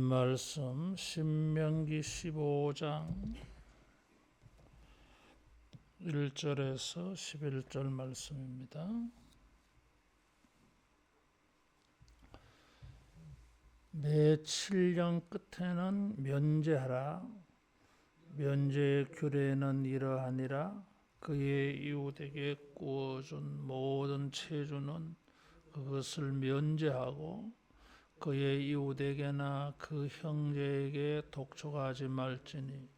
말씀 신명기 15장 1절에서 11절 말씀입니다. 매 7년 끝에는 면제하라. 면제의 규례는 이러하니라. 그의 이웃에게 구워준 모든 체주는 그것을 면제하고 그의 이웃에게나 그 형제에게 독촉하지 말지니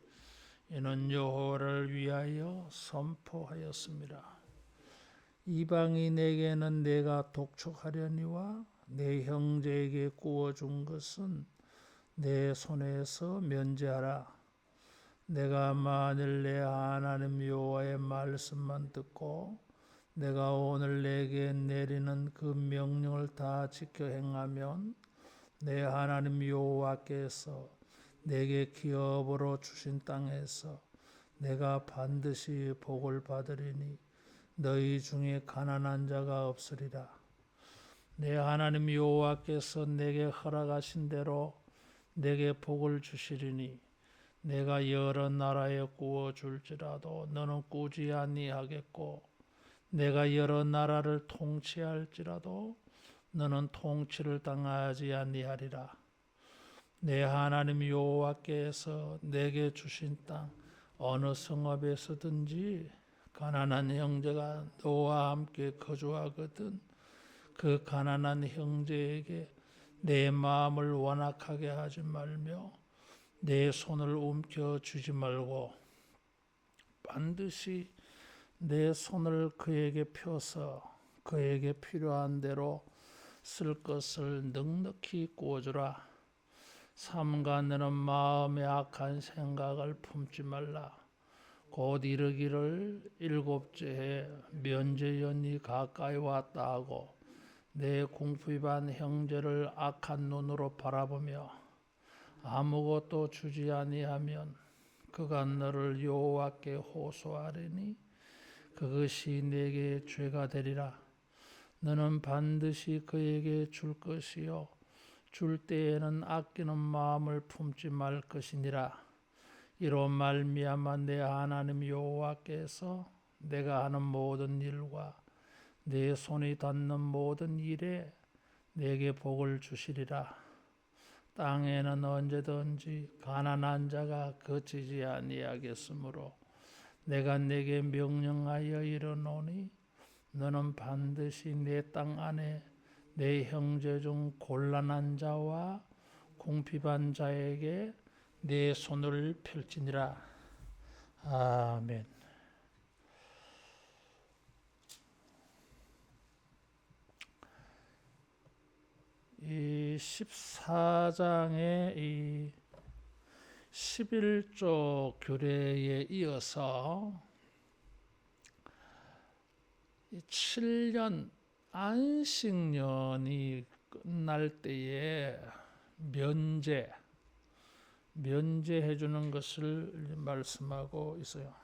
이는 여호와를 위하여 선포하였습니다. 이방인에게는 내가 독촉하려니와 내 형제에게 구워준 것은 내 손에서 면제하라. 내가 만일 내 하나님 여호와의 말씀만 듣고 내가 오늘 내게 내리는 그 명령을 다 지켜 행하면 내 하나님 여호와께서 내게 기업으로 주신 땅에서 내가 반드시 복을 받으리니 너희 중에 가난한 자가 없으리라. 내 하나님 여호와께서 내게 허락하신 대로 내게 복을 주시리니 내가 여러 나라에 구워 줄지라도 너는 꾸지 아니하겠고 내가 여러 나라를 통치할지라도 너는 통치를 당하지 아니하리라. 내 하나님 여호와께서 내게 주신 땅 어느 성읍에서든지 가난한 형제가 너와 함께 거주하거든 그 가난한 형제에게 내 마음을 완악하게 하지 말며 내 손을 움켜쥐지 말고 반드시 내 손을 그에게 펴서 그에게 필요한 대로 쓸 것을 넉넉히 구워주라. 삼가 너는 마음에 악한 생각을 품지 말라. 곧 이르기를 일곱째 해 면제연이 가까이 왔다 하고 내 궁핍한 형제를 악한 눈으로 바라보며 아무것도 주지 아니하면 그가 너를 여호와께 호소하리니 그것이 내게 죄가 되리라. 너는 반드시 그에게 줄 것이요 줄 때에는 아끼는 마음을 품지 말 것이니라. 이로 말미암아 내 하나님 여호와께서 내가 하는 모든 일과 내 손이 닿는 모든 일에 내게 복을 주시리라. 땅에는 언제든지 가난한 자가 거치지 아니하겠으므로 내가 내게 명령하여 이르노니 너는 반드시 내 땅 안에 내 형제 중 곤란한 자와 궁핍한 자에게 내 손을 펼치니라. 아멘. 이 14장의 이 11조 규례에 이어서 7년 안식년이 끝날 때에 면제해 주는 것을 말씀하고 있어요.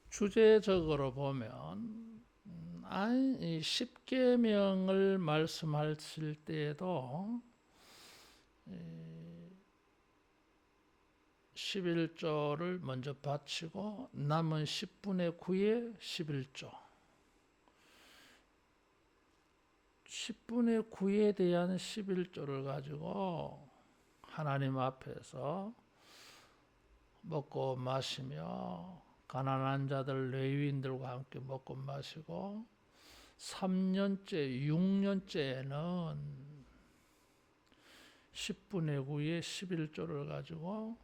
주제적으로 보면 10계명을 말씀하실 때에도 11조를 먼저 바치고 남은 10분의 9에 11조 10분의 9에 대한 11조를 가지고 하나님 앞에서 먹고 마시며 가난한 자들 레위인들과 함께 먹고 마시고 3년째 6년째에는 10분의 9에 11조를 가지고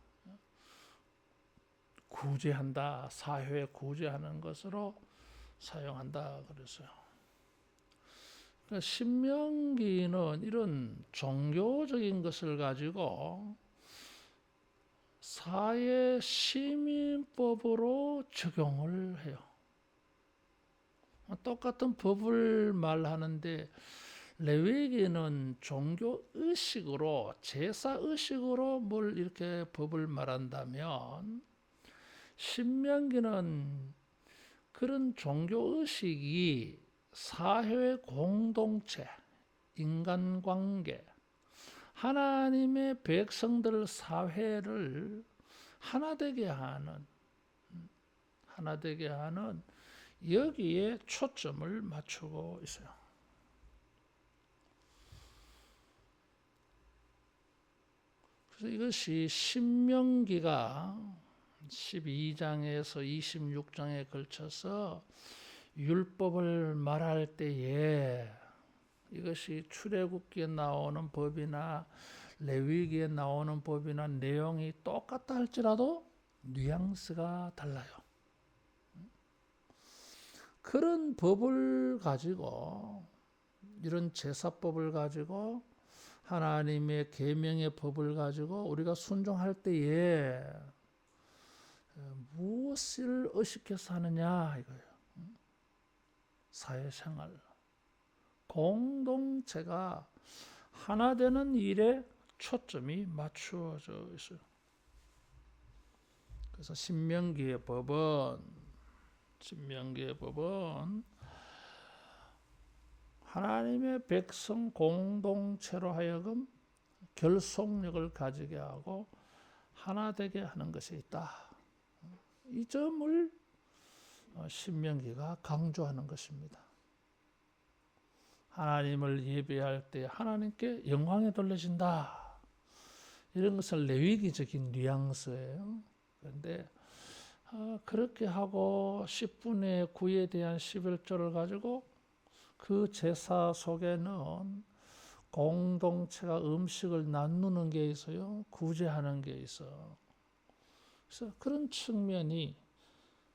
구제한다. 사회 구제하는 것으로 사용한다 그랬어요. 그러니까 신명기는 이런 종교적인 것을 가지고 사회 시민법으로 적용을 해요. 똑같은 법을 말하는데 레위기는 종교 의식으로 제사 의식으로 뭘 이렇게 법을 말한다면 신명기는 그런 종교 의식이 사회 공동체 인간관계, 하나님의 백성들 사회를 하나 되게 하는 여기에 초점을 맞추고 있어요. 그래서 이것이 신명기가 12장에서 26장에 걸쳐서 율법을 말할 때에 이것이 출애굽기에 나오는 법이나 레위기에 나오는 법이나 내용이 똑같다 할지라도 뉘앙스가 달라요. 그런 법을 가지고, 이런 제사법을 가지고, 하나님의 계명의 법을 가지고 우리가 순종할 때에 무엇을 의식해서 하느냐 이거예요. 사회생활, 공동체가 하나 되는 일에 초점이 맞추어져 있어요. 그래서 신명기의 법은 하나님의 백성 공동체로 하여금 결속력을 가지게 하고 하나 되게 하는 것이 있다. 이 점을 신명기가 강조하는 것입니다. 하나님을 예배할 때 하나님께 영광이 돌려진다. 이런 것은 레위기적인 뉘앙스예요. 그런데 그렇게 하고 10분의 9에 대한 11조를 가지고 그 제사 속에는 공동체가 음식을 나누는 게 있어요. 구제하는 게 있어. 그래서 그런 측면이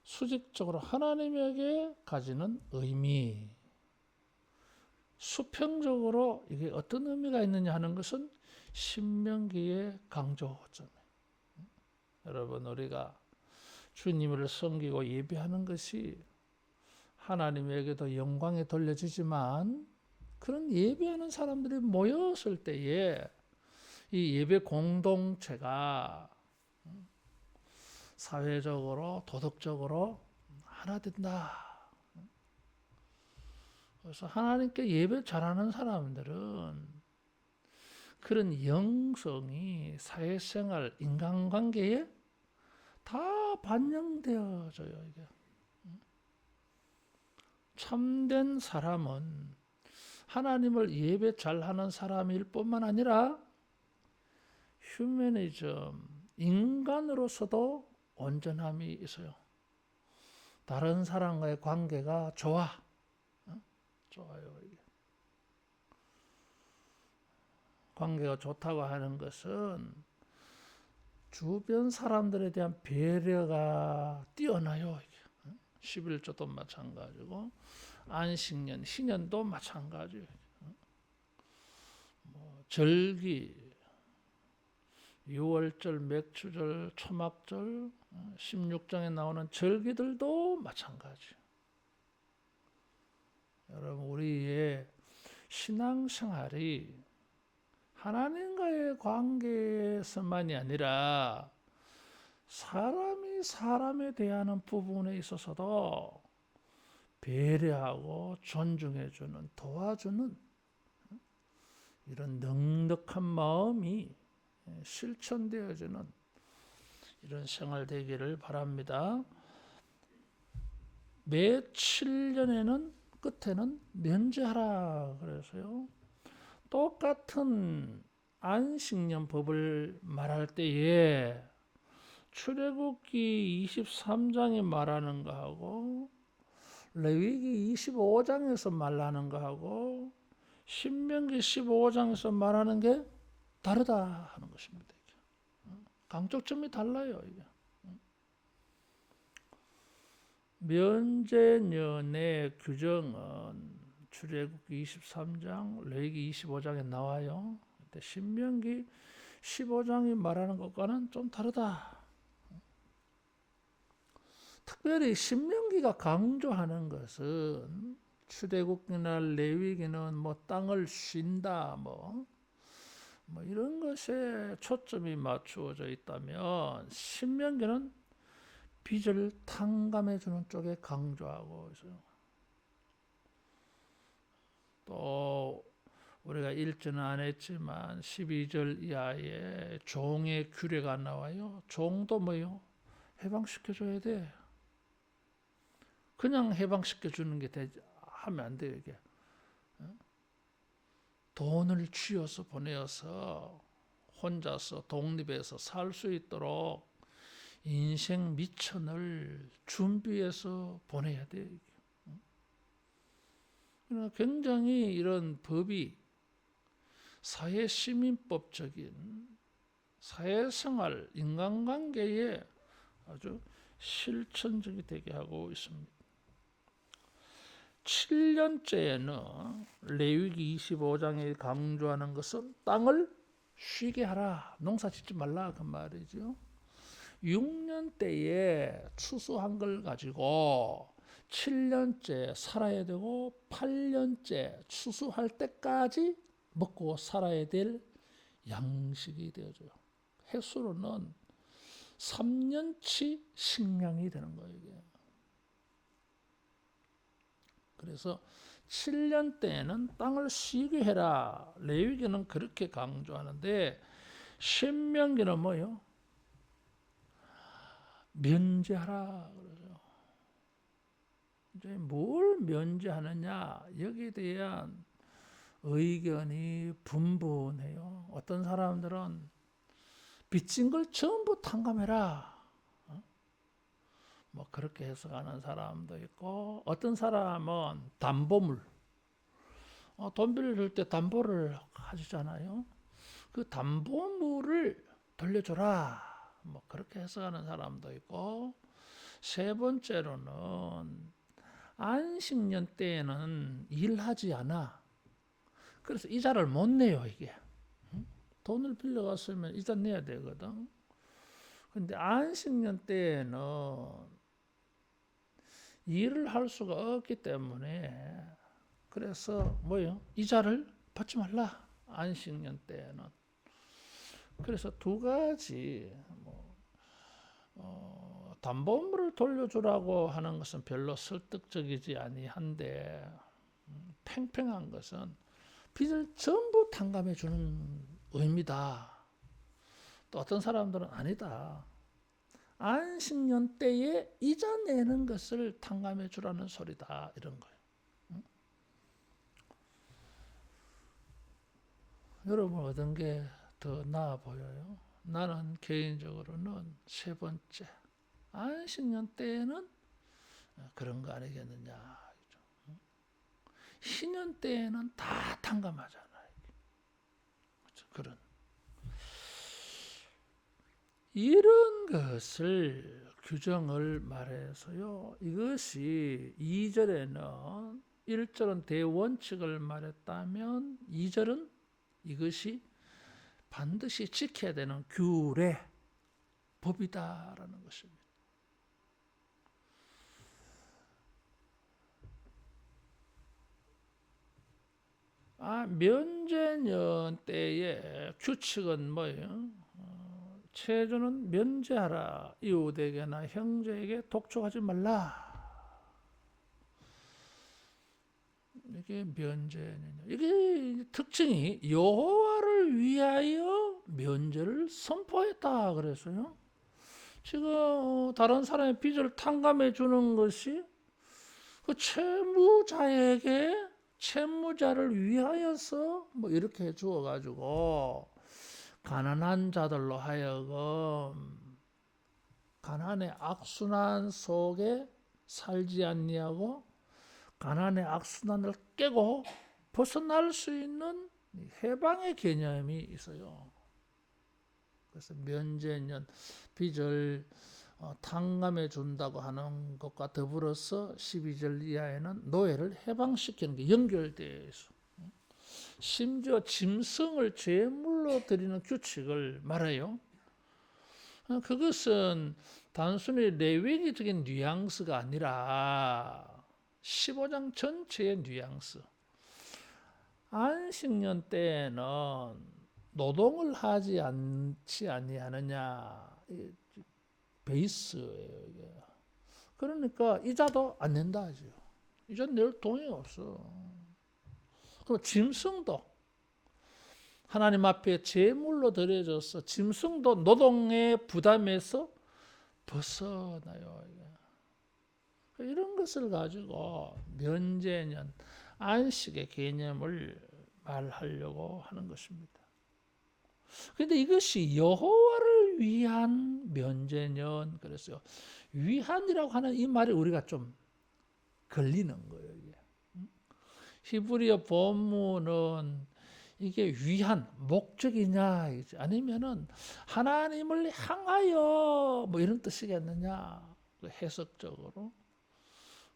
수직적으로 하나님에게 가지는 의미, 수평적으로 이게 어떤 의미가 있느냐 하는 것은 신명기의 강조점이에요. 여러분, 우리가 주님을 섬기고 예배하는 것이 하나님에게도 영광이 돌려지지만 그런 예배하는 사람들이 모였을 때에 이 예배 공동체가 사회적으로 도덕적으로 하나 된다. 그래서 하나님께 예배 잘하는 사람들은 그런 영성이 사회생활, 인간관계에 다 반영되어져요. 이게. 참된 사람은 하나님을 예배 잘하는 사람일 뿐만 아니라 휴머니즘, 인간으로서도 온전함이 있어요. 다른 사람과의 관계가 좋아요. 이게. 관계가 좋다고 하는 것은 주변 사람들에 대한 배려가 뛰어나요. 11조도 마찬가지고 안식년, 희년도 마찬가지예요. 절기, 유월절, 맥주절, 초막절, 16장에 나오는 절기들도 마찬가지예요. 여러분, 우리의 신앙생활이 하나님과의 관계에서만이 아니라 사람이 사람에 대하는 부분에 있어서도 배려하고 존중해주는, 도와주는 이런 넉넉한 마음이 실천되어지는 이런 생활 되기를 바랍니다. 매 7년에는 끝에는 면제하라 그래서요. 똑같은 안식년 법을 말할 때에 출애굽기 23장이 말하는 거하고 레위기 25장에서 말하는 거하고 신명기 15장에서 말하는 게 다르다 하는 것입니다. 강조점이 달라요. 이게. 면제년의 규정은 출애굽기 23장, 레위기 25장에 나와요. 근데 신명기 15장이 말하는 것과는 좀 다르다. 특별히 신명기가 강조하는 것은 출애굽기나 레위기는 땅을 쉰다 이런 것에 초점이 맞추어져 있다면 신명기는 빚을 탕감해주는 쪽에 강조하고 있어요. 또 우리가 읽지는 안 했지만 12절 이하에 종의 규례가 나와요. 종도 뭐요? 해방시켜줘야 돼. 그냥 해방시켜주는 게 하면 안 돼요. 이게 돈을 쥐어서 보내어서 혼자서 독립해서 살 수 있도록 인생 미천을 준비해서 보내야 돼요. 그러나 굉장히 이런 법이 사회시민법적인 사회생활, 인간관계에 아주 실천적이 되게 하고 있습니다. 7년째에는 레위기 25장에 강조하는 것은 땅을 쉬게 하라, 농사 짓지 말라 그 말이죠. 6년 때에 추수한 걸 가지고 7년째 살아야 되고 8년째 추수할 때까지 먹고 살아야 될 양식이 되어줘요. 횟수로는 3년치 식량이 되는 거예요. 이게. 그래서 7년 때에는 땅을 쉬게 해라. 레위기는 그렇게 강조하는데 신명기는 뭐요? 면제하라 그러죠. 이제 뭘 면제하느냐? 여기에 대한 의견이 분분해요. 어떤 사람들은 빚진 걸 전부 탕감해라. 뭐 그렇게 해석하는 사람도 있고, 어떤 사람은 담보물, 돈 빌릴 때 담보를 하시잖아요. 그 담보물을 돌려줘라. 뭐 그렇게 해석하는 사람도 있고, 세 번째로는 안식년 때에는 일하지 않아. 그래서 이자를 못 내요, 이게. 돈을 빌려갔으면 이자 내야 되거든. 근데 안식년 때에는 일을 할 수가 없기 때문에 그래서 뭐요? 이자를 받지 말라. 안식년 때에는. 그래서 두 가지 담보물을 돌려주라고 하는 것은 별로 설득적이지 아니한데 팽팽한 것은 빚을 전부 탕감해 주는 의미다. 또 어떤 사람들은 아니다. 안식년 때에 이자 내는 것을 탕감해 주라는 소리다. 이런 거예요. 여러분 어떤 게 더 나아 보여요? 나는 개인적으로는 세 번째. 안식년 때에는 그런 거 아니겠느냐. 신년 때에는 다 탕감하잖아요. 그런. 이런 것을 규정을 말해서요. 이것이 2절에는 1절은 대원칙을 말했다면 2절은 이것이 반드시 지켜야 되는 규례, 법이다라는 것입니다. 면제년 때의 규칙은 뭐예요? 체조는 면제하라. 이웃에게나 형제에게 독촉하지 말라. 이게 면제년이요. 이게 특징이 여호와를 위하여 면제를 선포했다 그랬어요. 지금 다른 사람의 빚을 탕감해 주는 것이 그 채무자에게 채무자를 위하여서 뭐 이렇게 해 주어 가지고 가난한 자들로 하여금 가난의 악순환 속에 살지 않냐고 가난의 악순환을 깨고 벗어날 수 있는 해방의 개념이 있어요. 그래서 면제년 빚을 탕감해 준다고 하는 것과 더불어서 12절 이하에는 노예를 해방시키는 게 연결되어 있어. 심지어 짐승을 제물로 드리는 규칙을 말해요. 그것은 단순히 레위기적인 뉘앙스가 아니라 15장 전체의 뉘앙스. 안식년 때에는 노동을 하지 않지 아니하느냐 베이스예요. 이게. 그러니까 이자도 안 낸다 하죠. 이자 낼 돈이 없어. 그럼 짐승도 하나님 앞에 제물로 드려져서 짐승도 노동의 부담에서 벗어나요. 이런 것을 가지고 면제년, 안식의 개념을 말하려고 하는 것입니다. 그런데 이것이 여호와를 위한 면제년, 그랬어요. 위한이라고 하는 이 말이 우리가 좀 걸리는 거예요. 이게. 히브리어 본문은 이게 위한 목적이냐 아니면은 하나님을 향하여 뭐 이런 뜻이겠느냐 해석적으로.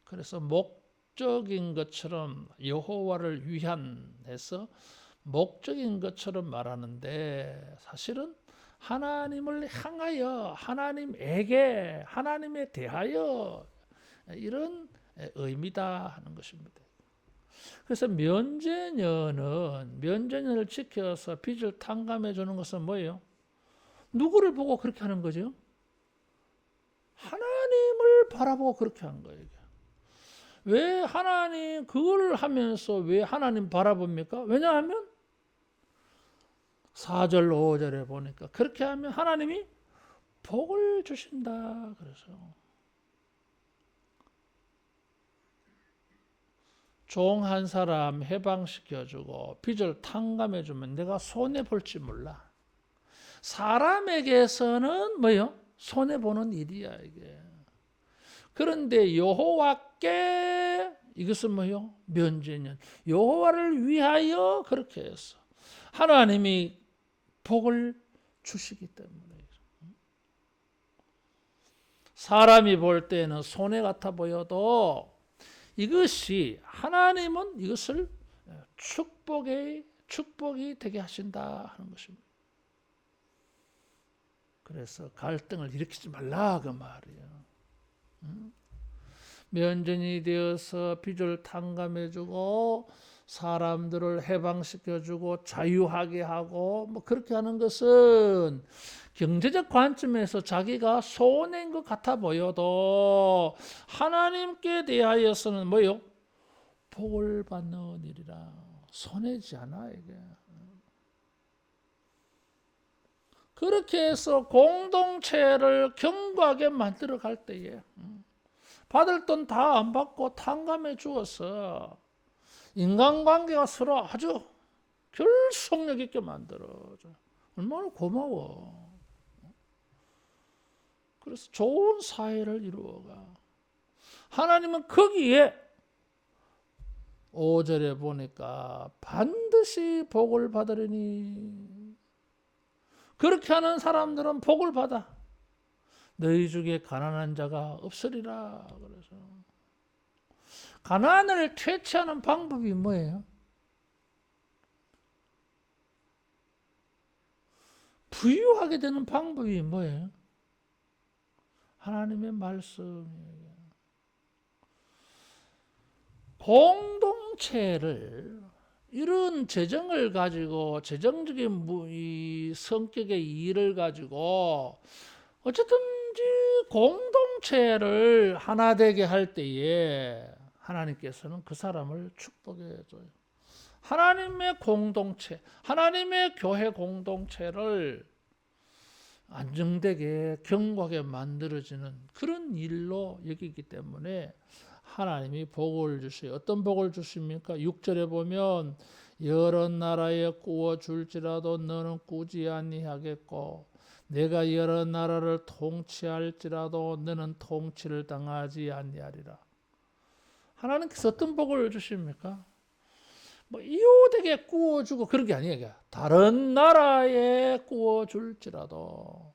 그래서 목적인 것처럼 여호와를 위한 해서 목적인 것처럼 말하는데 사실은 하나님을 향하여 하나님에게 하나님에 대하여 이런 의미다 하는 것입니다. 그래서 면제년을 지켜서 빚을 탕감해 주는 것은 뭐예요? 누구를 보고 그렇게 하는 거죠? 하나님을 바라보고 그렇게 하는 거예요. 왜 하나님 그걸 하면서 왜 하나님 바라봅니까? 왜냐하면 4절 5절에 보니까 그렇게 하면 하나님이 복을 주신다. 그래서 종 한 사람 해방시켜주고 빚을 탕감해주면 내가 손해볼지 몰라. 사람에게서는 뭐요? 손해보는 일이야 이게. 그런데 여호와께 이것은 뭐요? 면제년. 여호와를 위하여 그렇게 했어. 하나님이 복을 주시기 때문에. 사람이 볼 때는 손해 같아 보여도 이것이 하나님은 이것을 축복이 되게 하신다 하는 것입니다. 그래서 갈등을 일으키지 말라 그 말이에요. 면전이 되어서 빚을 탕감해주고 사람들을 해방시켜주고 자유하게 하고 뭐 그렇게 하는 것은 경제적 관점에서 자기가 손해인 것 같아 보여도 하나님께 대하여서는 뭐요? 복을 받는 일이라. 손해지 않아 이게. 그렇게 해서 공동체를 견고하게 만들어 갈 때에 받을 돈 다 안 받고 탕감해 주어서 인간관계가 서로 아주 결속력 있게 만들어져. 얼마나 고마워. 그래서 좋은 사회를 이루어가. 하나님은 거기에 5절에 보니까 반드시 복을 받으리니 그렇게 하는 사람들은 복을 받아. 너희 중에 가난한 자가 없으리라. 그래서 가난을 퇴치하는 방법이 뭐예요? 부유하게 되는 방법이 뭐예요? 하나님의 말씀이에요. 공동체를 이런 재정을 가지고 재정적인 이 성격의 일을 가지고 어쨌든지 공동체를 하나 되게 할 때에 하나님께서는 그 사람을 축복해 줘요. 하나님의 공동체, 하나님의 교회 공동체를 안정되게 견고하게 만들어지는 그런 일로 여기기 때문에 하나님이 복을 주셔요. 어떤 복을 주십니까? 6절에 보면 여러 나라에 꾸어 줄지라도 너는 꾸지 아니하겠고 내가 여러 나라를 통치할지라도 너는 통치를 당하지 아니하리라. 하나님께서 어떤 복을 주십니까? 뭐 이웃에게 꾸어주고 그런 게 아니에요. 다른 나라에 꾸어줄지라도.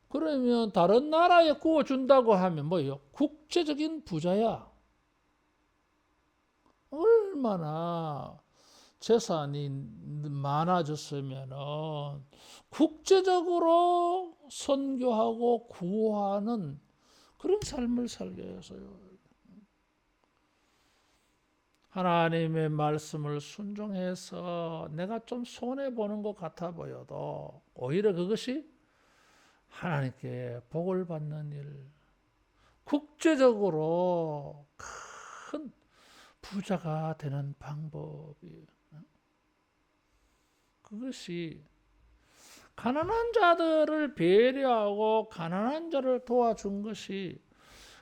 그러면 다른 나라에 꾸어준다고 하면 뭐예요? 국제적인 부자야. 얼마나 재산이 많아졌으면 국제적으로 선교하고 구하는 그런 삶을 살게 해서요. 하나님의 말씀을 순종해서 내가 좀 손해보는 것 같아 보여도 오히려 그것이 하나님께 복을 받는 일, 국제적으로 큰 부자가 되는 방법이에요. 그것이 가난한 자들을 배려하고 가난한 자를 도와준 것이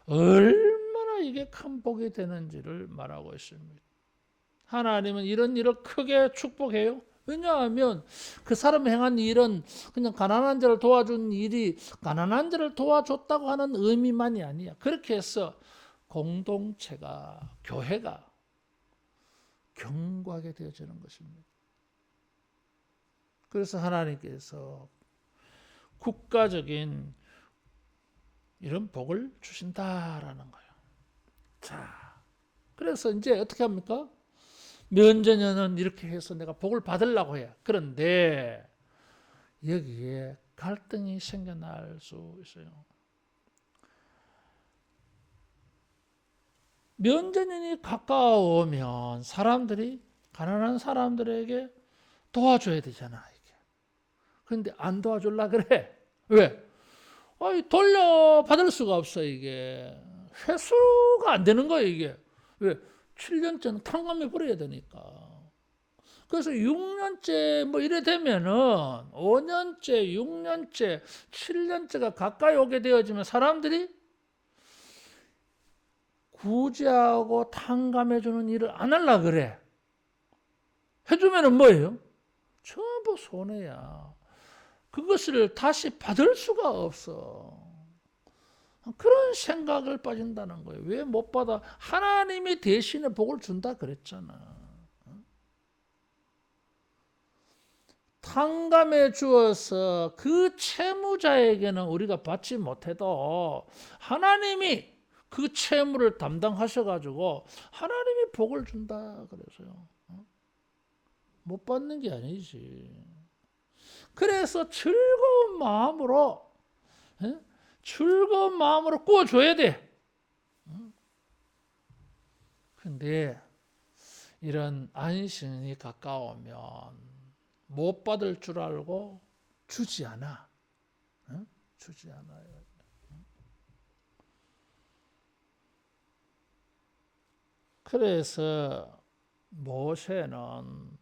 얼마나 이게 큰 복이 되는지를 말하고 있습니다. 하나님은 이런 일을 크게 축복해요. 왜냐하면 그 사람이 행한 일은 그냥 가난한 자를 도와준 일이 가난한 자를 도와줬다고 하는 의미만이 아니야. 그렇게 해서 공동체가, 교회가 견고하게 되어지는 것입니다. 그래서 하나님께서 국가적인 이런 복을 주신다라는 거예요. 자, 그래서 이제 어떻게 합니까? 면제년은 이렇게 해서 내가 복을 받으려고 해요. 그런데 여기에 갈등이 생겨날 수 있어요. 면제년이 가까우면 사람들이 가난한 사람들에게 도와줘야 되잖아. 이게. 그런데 안 도와줄라 그래. 왜? 돌려받을 수가 없어. 이게 회수가 안 되는 거예요. 이게 왜? 7년째는 탕감해 버려야 되니까. 그래서 6년째 뭐 이래 되면은 5년째, 6년째, 7년째가 가까이 오게 되어지면 사람들이 구제하고 탕감해 주는 일을 안 하려 그래. 해주면은 뭐예요? 전부 손해야. 그것을 다시 받을 수가 없어. 그런 생각을 빠진다는 거예요. 왜 못 받아? 하나님이 대신에 복을 준다 그랬잖아. 탕감해 주어서 그 채무자에게는 우리가 받지 못해도 하나님이 그 채무를 담당하셔가지고 하나님이 복을 준다 그래서요. 못 받는 게 아니지. 그래서 즐거운 마음으로 즐거운 마음으로 구워줘야 돼. 근데 이런 안신이 가까우면 못 받을 줄 알고 주지 않아. 주지 않아요. 그래서 모세는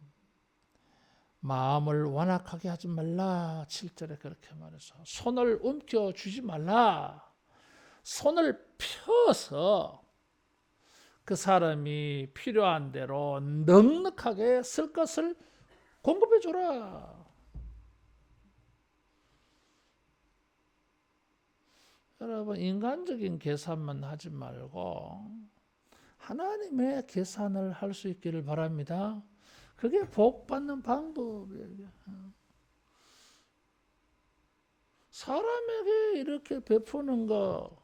마음을 완악하게 하지 말라. 7절에 그렇게 말해서 손을 움켜쥐지 말라. 손을 펴서 그 사람이 필요한 대로 넉넉하게 쓸 것을 공급해 줘라. 여러분 인간적인 계산만 하지 말고 하나님의 계산을 할 수 있기를 바랍니다. 그게 복 받는 방법이에요. 사람에게 이렇게 베푸는 거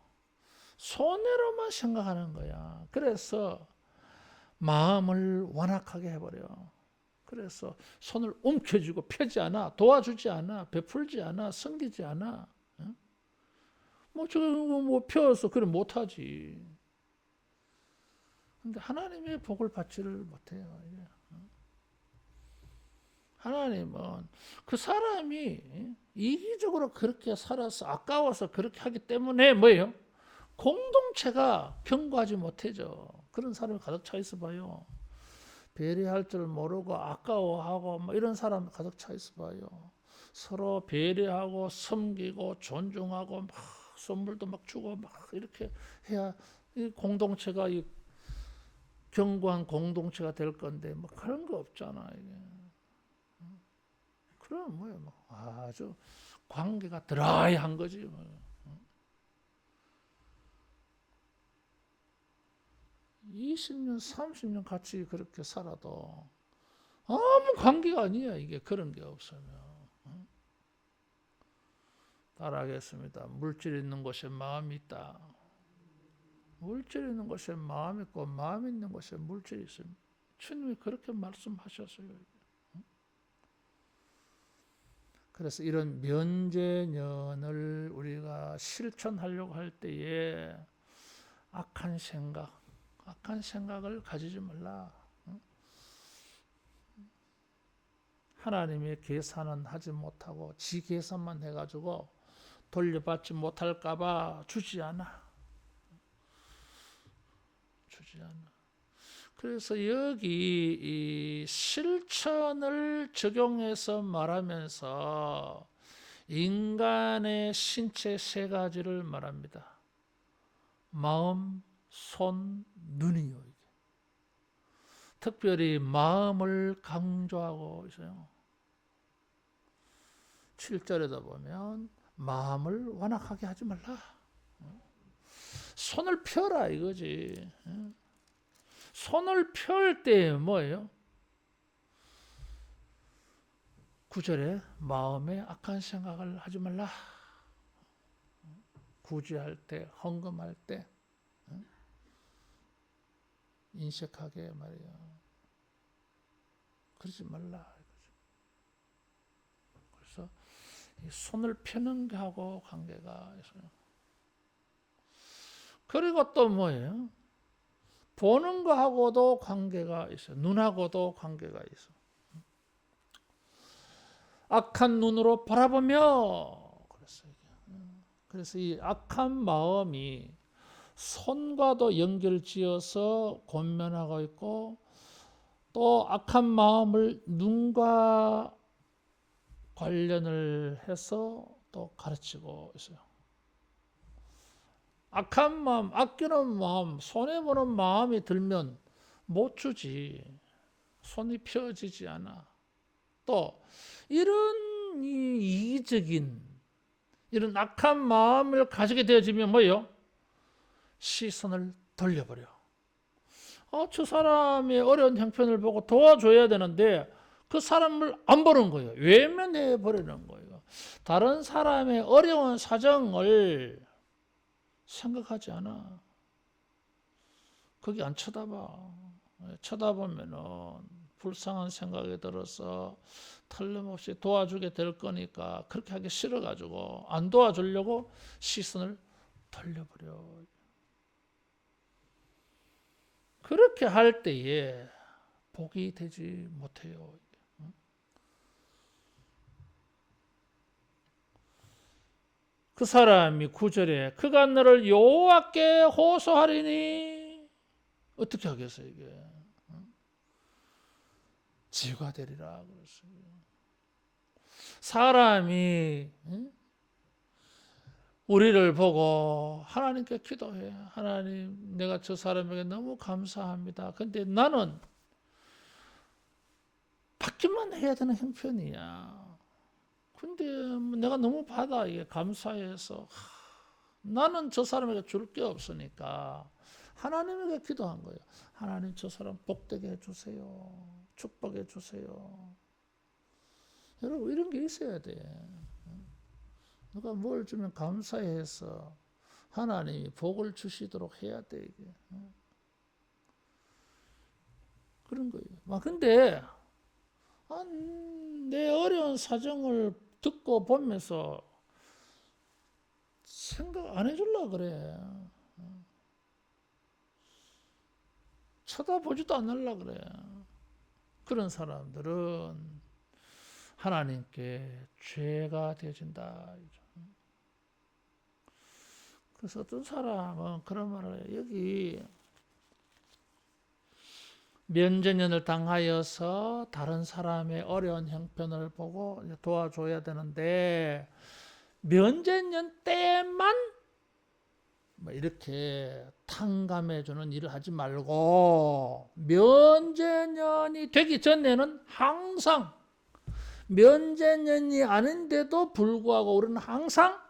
손해로만 생각하는 거야. 그래서 마음을 완악하게 해버려. 그래서 손을 움켜쥐고 펴지 않아, 도와주지 않아, 베풀지 않아, 섬기지 않아. 뭐 저거 뭐 펴서 그래 못하지. 근데 하나님의 복을 받지를 못해요. 하나님은 그 사람이 이기적으로 그렇게 살아서 아까워서 그렇게 하기 때문에 뭐예요? 공동체가 견고하지 못해져. 그런 사람이 가득 차 있어 봐요. 배려할 줄 모르고 아까워하고 뭐 이런 사람 가득 차 있어 봐요. 서로 배려하고 섬기고 존중하고 막 선물도 막 주고 막 이렇게 해야 이 공동체가 이 견고한 공동체가 될 건데 뭐 그런 거 없잖아 이게. 그럼 뭐야 뭐 아주 관계가 드라이한 거지. 뭐. 20년, 30년 같이 그렇게 살아도 아무 관계가 아니야. 이게 그런 게 없으면. 따라하겠습니다. 물질 있는 곳에 마음이 있다. 물질 있는 곳에 마음 있고 마음 있는 곳에 물질이 있습니다. 주님이 그렇게 말씀하셨어요. 그래서 이런 면제년을 우리가 실천하려고 할 때에 악한 생각을 가지지 말라. 하나님의 계산은 하지 못하고 지 계산만 해가지고 돌려받지 못할까봐 주지 않아. 그래서 여기 이 실천을 적용해서 말하면서 인간의 신체 세 가지를 말합니다. 마음, 손, 눈이요. 특별히 마음을 강조하고 있어요. 7절에다 보면 마음을 완악하게 하지 말라. 손을 펴라 이거지. 손을 펼 때 뭐예요? 9절에 마음에 악한 생각을 하지 말라. 구제할 때, 헌금할 때 인색하게 말이야. 그러지 말라. 그래서 손을 펴는 게하고 관계가 있어요. 그리고 또 뭐예요? 보는 거하고도 관계가 있어요. 눈하고도 관계가 있어요. 악한 눈으로 바라보며 그래서 이 악한 마음이 손과도 연결지어서 권면하고 있고 또 악한 마음을 눈과 관련을 해서 또 가르치고 있어요. 악한 마음, 아끼는 마음, 손해보는 마음이 들면 못 주지. 손이 펴지지 않아. 또 이런 이기적인 이런 악한 마음을 가지게 되어지면 뭐예요? 시선을 돌려버려. 저 사람의 어려운 형편을 보고 도와줘야 되는데 그 사람을 안 보는 거예요. 외면해 버리는 거예요. 다른 사람의 어려운 사정을 생각하지 않아. 거기 안 쳐다봐. 쳐다보면은 불쌍한 생각이 들어서 틀림없이 도와주게 될 거니까 그렇게 하기 싫어가지고 안 도와주려고 시선을 돌려버려. 그렇게 할 때에 복이 되지 못해요. 그 사람이 9절에 그가 너를 여호와께 호소하리니 어떻게 하겠어요 이게? 지가 되리라 그랬어요. 사람이 우리를 보고 하나님께 기도해. 하나님, 내가 저 사람에게 너무 감사합니다. 근데 나는 받기만 해야 되는 형편이야. 근데 내가 너무 받아 이게 감사해서 나는 저 사람에게 줄 게 없으니까 하나님에게 기도한 거예요. 하나님 저 사람 복되게 해주세요. 축복해 주세요. 여러분 이런 게 있어야 돼. 누가 뭘 주면 감사해서 하나님이 복을 주시도록 해야 돼 이게. 그런 거예요. 근데 내 어려운 사정을 듣고 보면서 생각 안 해줄라 그래. 쳐다보지도 않으려 그래. 그런 사람들은 하나님께 죄가 되어진다. 그래서 어떤 사람은 그런 말을 해요. 여기 면제년을 당하여서 다른 사람의 어려운 형편을 보고 도와줘야 되는데 면제년 때만 이렇게 탕감해주는 일을 하지 말고 면제년이 되기 전에는 항상 면제년이 아닌데도 불구하고 우리는 항상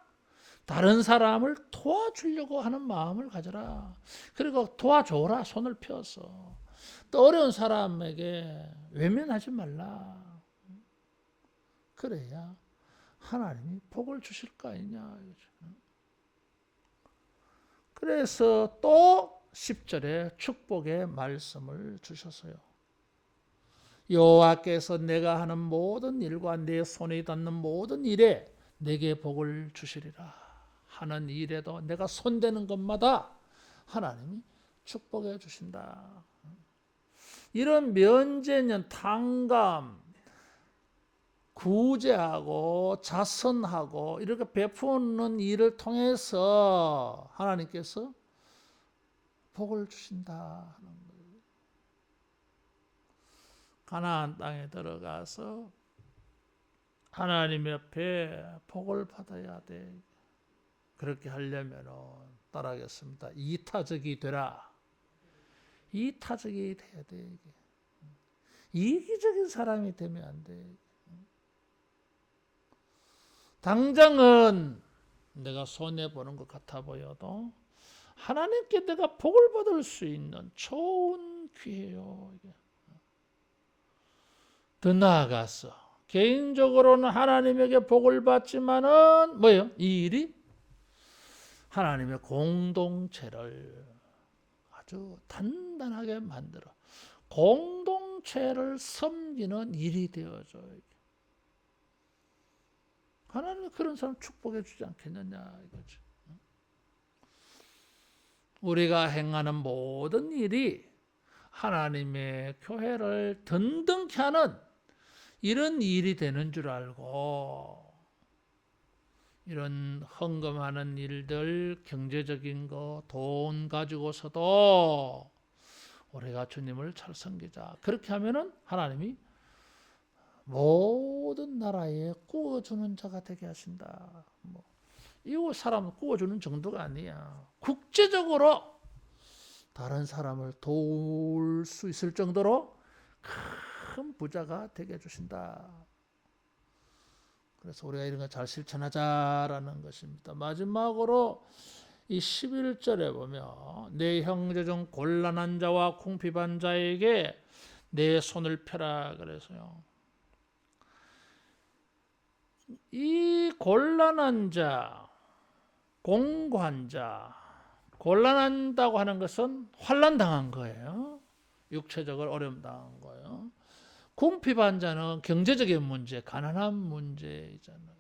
다른 사람을 도와주려고 하는 마음을 가져라. 그리고 도와줘라. 손을 펴서. 또 어려운 사람에게 외면하지 말라. 그래야 하나님이 복을 주실 거 아니냐. 그래서 또 10절에 축복의 말씀을 주셨어요. 여호와께서 내가 하는 모든 일과 내 손에 닿는 모든 일에 내게 복을 주시리라. 하는 일에도 내가 손대는 것마다 하나님이 축복해 주신다. 이런 면제년, 탕감, 구제하고 자선하고 이렇게 베푸는 일을 통해서 하나님께서 복을 주신다 하는 거예요. 가나안 땅에 들어가서 하나님 옆에 복을 받아야 돼. 그렇게 하려면 따라하겠습니다. 이타적이 되라. 이타적이 돼야 돼. 이게. 이기적인 사람이 되면 안 돼. 당장은 내가 손해보는 것 같아 보여도 하나님께 내가 복을 받을 수 있는 좋은 기회요. 이게. 더 나아가서 개인적으로는 하나님에게 복을 받지만은 뭐예요? 이 일이 하나님의 공동체를 아주 단단하게 만들어 공동체를 섬기는 일이 되어줘요. 하나님은 그런 사람 축복해 주지 않겠느냐 이거죠. 우리가 행하는 모든 일이 하나님의 교회를 든든케 하는 이런 일이 되는 줄 알고 이런 헌금하는 일들, 경제적인 거, 돈 가지고서도 우리가 주님을 잘 섬기자. 그렇게 하면은 하나님이 모든 나라에 구워주는 자가 되게 하신다. 이거 사람 구워주는 정도가 아니야. 국제적으로 다른 사람을 도울 수 있을 정도로 큰 부자가 되게 해주신다. 그래서 우리가 이런 거 잘 실천하자라는 것입니다. 마지막으로 이 11절에 보면 내 형제 중 곤란한 자와 궁핍한 자에게 내 손을 펴라 그래서요. 이 곤란한 자, 공고한 자, 곤란한다고 하는 것은 환난 당한 거예요. 육체적으로 어려움 당한 거예요. 궁핍한 자는 경제적인 문제, 가난한 문제이잖아요.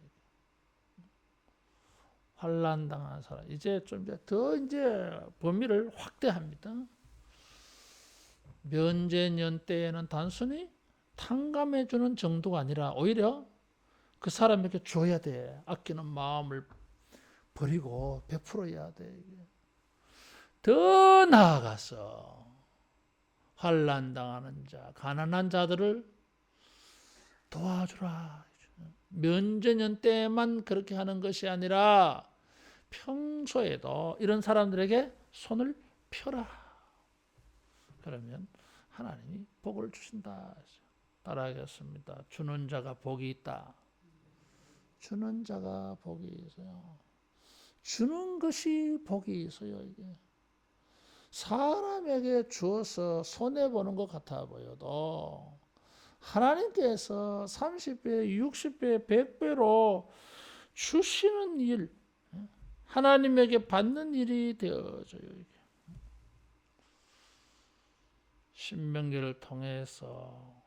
환난 당한 사람. 이제 좀 더 범위를 확대합니다. 면제년 때에는 단순히 탕감해 주는 정도가 아니라 오히려 그 사람에게 줘야 돼. 아끼는 마음을 버리고 베풀어야 돼. 더 나아가서 환난 당하는 자, 가난한 자들을 도와주라. 면제년 때만 그렇게 하는 것이 아니라 평소에도 이런 사람들에게 손을 펴라. 그러면 하나님이 복을 주신다. 따라하겠습니다. 주는 자가 복이 있다. 주는 자가 복이 있어요. 주는 것이 복이 있어요. 이게 사람에게 주어서 손해보는 것 같아 보여도 하나님께서 30배, 60배, 100배로 주시는 일, 하나님에게 받는 일이 되어져요. 이게. 신명기를 통해서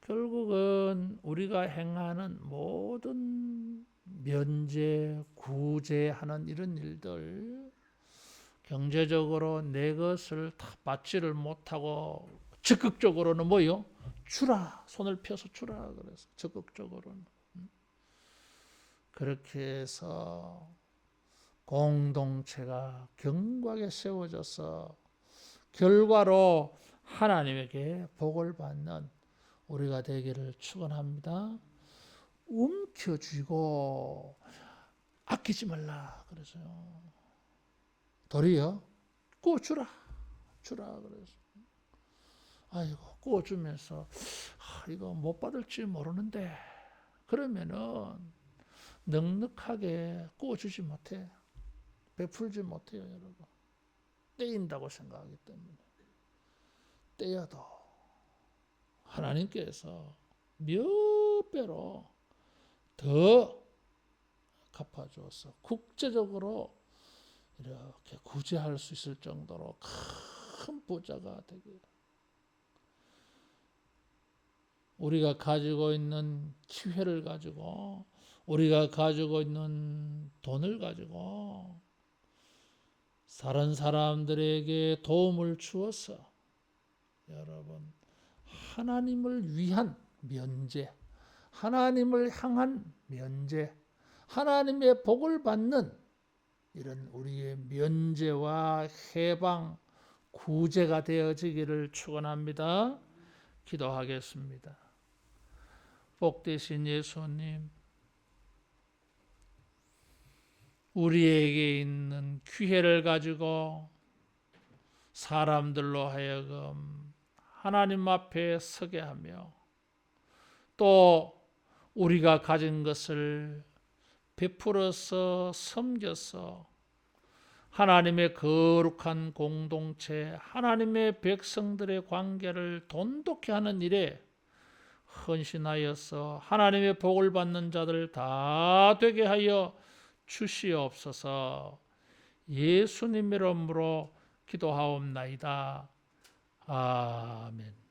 결국은 우리가 행하는 모든 면제, 구제하는 이런 일들 경제적으로 내 것을 다 받지를 못하고 적극적으로는 뭐요? 주라. 손을 펴서 주라. 그래서 적극적으로는. 그렇게 해서 공동체가 견고하게 세워져서 결과로 하나님에게 복을 받는 우리가 되기를 축원합니다. 움켜쥐고 아끼지 말라 그래서요. 도리어 구워주라. 주라 그래서. 아이고 구워주면서 이거 못 받을지 모르는데 그러면은 넉넉하게 구워주지 못해. 베풀지 못해요 여러분. 떼인다고 생각하기 때문에. 떼어도 하나님께서 몇 배로 더 갚아주어서 국제적으로 이렇게 구제할 수 있을 정도로 큰 부자가 되게 우리가 가지고 있는 기회를 가지고 우리가 가지고 있는 돈을 가지고 다른 사람들에게 도움을 주어서 여러분 하나님을 위한 면제, 하나님을 향한 면제, 하나님의 복을 받는 이런 우리의 면제와 해방, 구제가 되어지기를 축원합니다. 기도하겠습니다. 복되신 예수님, 우리에게 있는 기회를 가지고 사람들로 하여금 하나님 앞에 서게 하며 또 우리가 가진 것을 베풀어서 섬겨서 하나님의 거룩한 공동체, 하나님의 백성들의 관계를 돈독히 하는 일에 헌신하여서 하나님의 복을 받는 자들 다 되게 하여 주시옵소서. 예수님 이름으로 기도하옵나이다. 아멘.